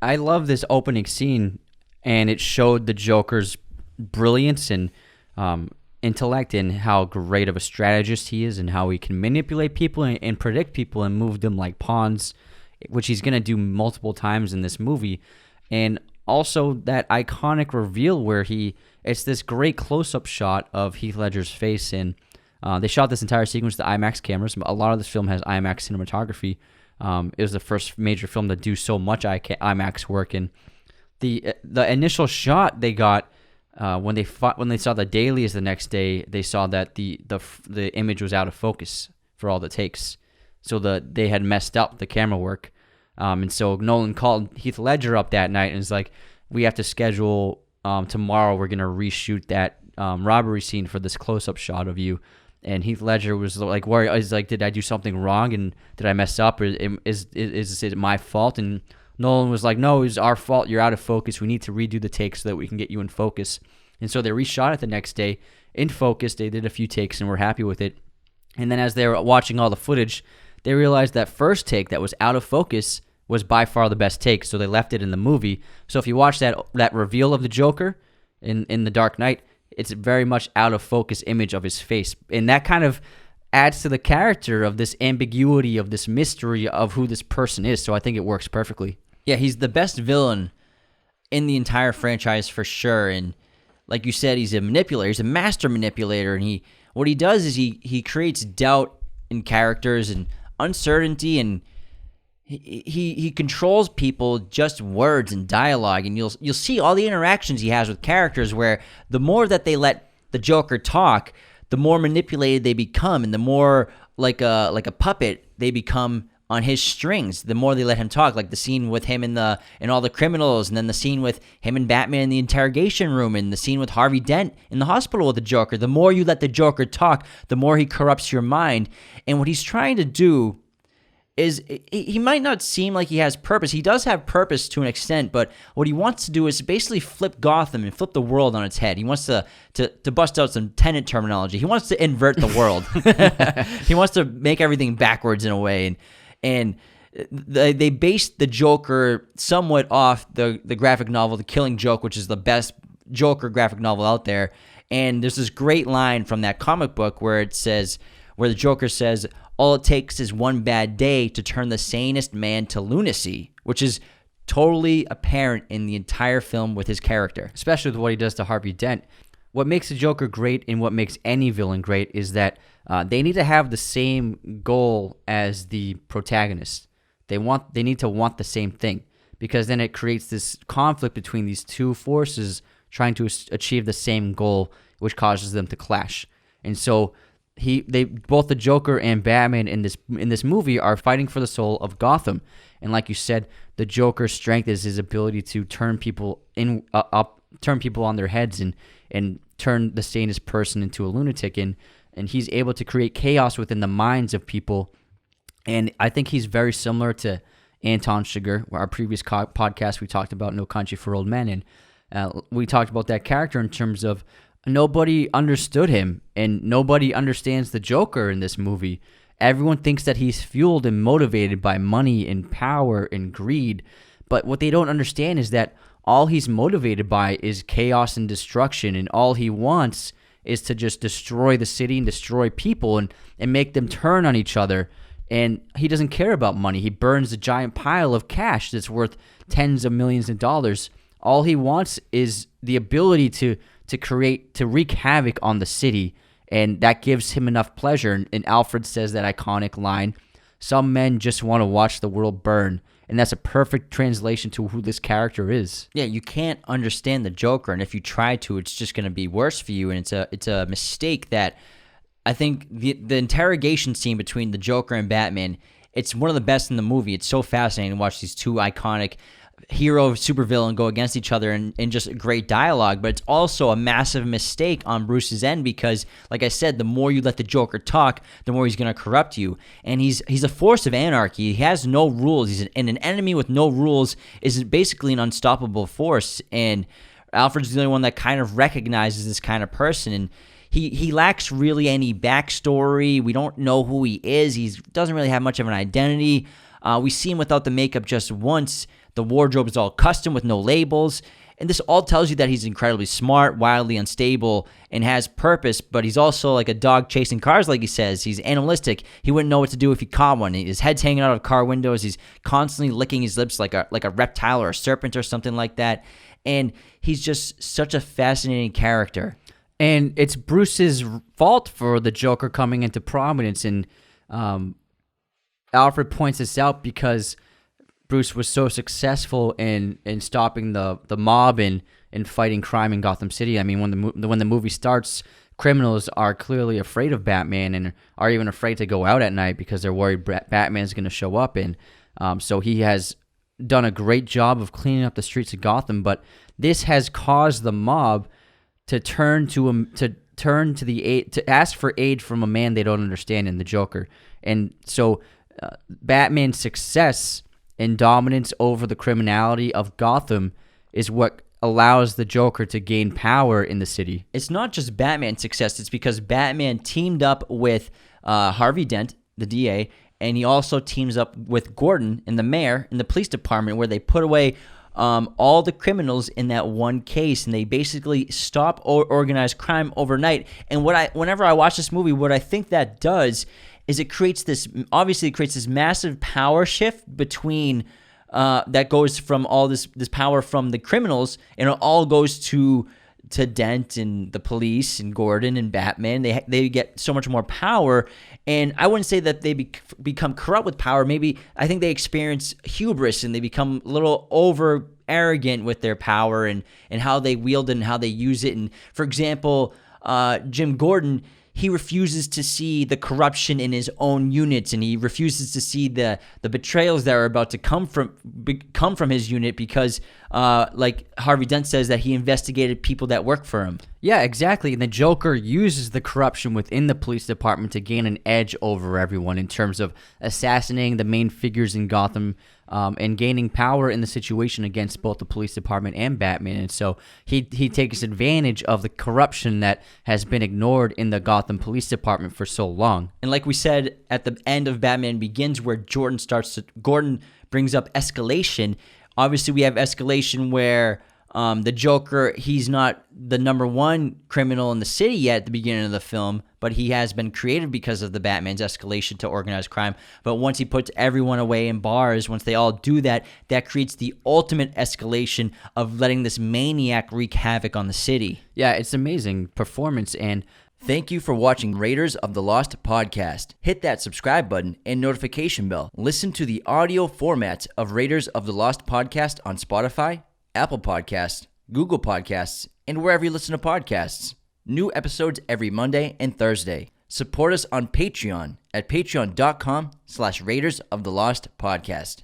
I love this opening scene, and it showed the Joker's brilliance and intellect and how great of a strategist he is and how he can manipulate people and predict people and move them like pawns, which he's going to do multiple times in this movie. And also that iconic reveal where it's this great close-up shot of Heath Ledger's face, and they shot this entire sequence with the IMAX cameras. A lot of this film has IMAX cinematography. It was the first major film to do so much IMAX work, and the initial shot they got when they saw the dailies the next day, they saw that the image was out of focus for all the takes, so they had messed up the camera work. And so Nolan called Heath Ledger up that night and was like, "We have to schedule tomorrow. We're gonna reshoot that robbery scene for this close-up shot of you." And Heath Ledger was like, "Worried, is like, did I do something wrong? And did I mess up? Or is it my fault?" And Nolan was like, "No, it's our fault. You're out of focus. We need to redo the take so that we can get you in focus." And so they reshot it the next day in focus. They did a few takes and were happy with it. And then as they were watching all the footage, they realized that first take that was out of focus was by far the best take, so they left it in the movie. So if you watch that reveal of the Joker in The Dark Knight, it's very much out of focus image of his face. And that kind of adds to the character of this ambiguity, of this mystery of who this person is. So I think it works perfectly. Yeah, he's the best villain in the entire franchise for sure. And like you said, he's a manipulator. He's a master manipulator. And what he does is he creates doubt in characters and uncertainty, and he controls people just words and dialogue. And you'll see all the interactions he has with characters where the more that they let the Joker talk, the more manipulated they become, and the more like a puppet they become on his strings. The more they let him talk, like the scene with him and all the criminals, and then the scene with him and Batman in the interrogation room, and the scene with Harvey Dent in the hospital with the Joker. The more you let the Joker talk, the more he corrupts your mind. And what he's trying to do is, he might not seem like he has purpose. He does have purpose to an extent, but what he wants to do is basically flip Gotham and flip the world on its head. He wants to bust out some Tenet terminology. He wants to invert the world. He wants to make everything backwards in a way. And they based the Joker somewhat off the graphic novel The Killing Joke, which is the best Joker graphic novel out there. And there's this great line from that comic book where the Joker says, "All it takes is one bad day to turn the sanest man to lunacy," which is totally apparent in the entire film with his character. Especially with what he does to Harvey Dent. What makes the Joker great and what makes any villain great is that they need to have the same goal as the protagonist. They need to want the same thing, because then it creates this conflict between these two forces trying to achieve the same goal, which causes them to clash. And so both the Joker and Batman in this movie are fighting for the soul of Gotham. And like you said, the Joker's strength is his ability to turn people on their heads and turn the sanest person into a lunatic, and he's able to create chaos within the minds of people. And I think he's very similar to Anton Chigurh, where our previous podcast we talked about No Country for Old Men, and we talked about that character in terms of nobody understood him, and nobody understands the Joker in this movie. Everyone thinks that he's fueled and motivated by money and power and greed, but what they don't understand is that all he's motivated by is chaos and destruction, and all he wants is to just destroy the city and destroy people and make them turn on each other. And he doesn't care about money. He burns a giant pile of cash that's worth tens of millions of dollars. All he wants is the ability to wreak havoc on the city, and that gives him enough pleasure. And Alfred says that iconic line, "Some men just want to watch the world burn." And that's a perfect translation to who this character is. Yeah, you can't understand the Joker, and if you try to, it's just going to be worse for you. And it's a mistake that I think the interrogation scene between the Joker and Batman, it's one of the best in the movie. It's so fascinating to watch these two iconic hero supervillain go against each other and just great dialogue. But it's also a massive mistake on Bruce's end, because like I said, the more you let the Joker talk, the more he's going to corrupt you. And he's a force of anarchy. He has no rules. And an enemy with no rules is basically an unstoppable force. And Alfred's the only one that kind of recognizes this kind of person. And he lacks really any backstory. We don't know who he is. He doesn't really have much of an identity. We see him without the makeup just once. The wardrobe is all custom with no labels. And this all tells you that he's incredibly smart, wildly unstable, and has purpose, but he's also like a dog chasing cars, like he says. He's animalistic. He wouldn't know what to do if he caught one. His head's hanging out of car windows. He's constantly licking his lips like a reptile or a serpent or something like that. And he's just such a fascinating character. And it's Bruce's fault for the Joker coming into prominence. And Alfred points this out because Bruce was so successful in stopping the mob and fighting crime in Gotham City. I mean, when the movie starts, criminals are clearly afraid of Batman and are even afraid to go out at night because they're worried Batman's going to show up. And so he has done a great job of cleaning up the streets of Gotham. But this has caused the mob to turn to ask for aid from a man they don't understand in the Joker. And so Batman's success and dominance over the criminality of Gotham is what allows the Joker to gain power in the city. It's not just Batman's success. It's because Batman teamed up with Harvey Dent, the DA, and he also teams up with Gordon and the mayor in the police department, where they put away all the criminals in that one case, and they basically stop organized crime overnight. And whenever I watch this movie, what I think that does is it creates this massive power shift between that goes from all this power from the criminals, and it all goes to Dent and the police and Gordon and Batman. They get so much more power, and I wouldn't say that they become corrupt with power. Maybe I think they experience hubris and they become a little over arrogant with their power and how they wield it and how they use it. And for example, Jim Gordon, he refuses to see the corruption in his own units, and he refuses to see the betrayals that are about to come from his unit because, like Harvey Dent says, that he investigated people that work for him. Yeah, exactly. And the Joker uses the corruption within the police department to gain an edge over everyone in terms of assassinating the main figures in Gotham and gaining power in the situation against both the police department and Batman. And so he takes advantage of the corruption that has been ignored in the Gotham Police Department for so long. And like we said at the end of Batman Begins, where Gordon brings up escalation. Obviously, we have escalation where the Joker, he's not the number one criminal in the city yet at the beginning of the film, but he has been created because of the Batman's escalation to organized crime. But once he puts everyone away in bars, once they all do that, that creates the ultimate escalation of letting this maniac wreak havoc on the city. Yeah, it's amazing performance. And thank you for watching Raiders of the Lost podcast. Hit that subscribe button and notification bell. Listen to the audio format of Raiders of the Lost podcast on Spotify, Apple Podcasts, Google Podcasts, and wherever you listen to podcasts. New episodes every Monday and Thursday. Support us on Patreon at patreon.com/Raiders of the Lost podcast.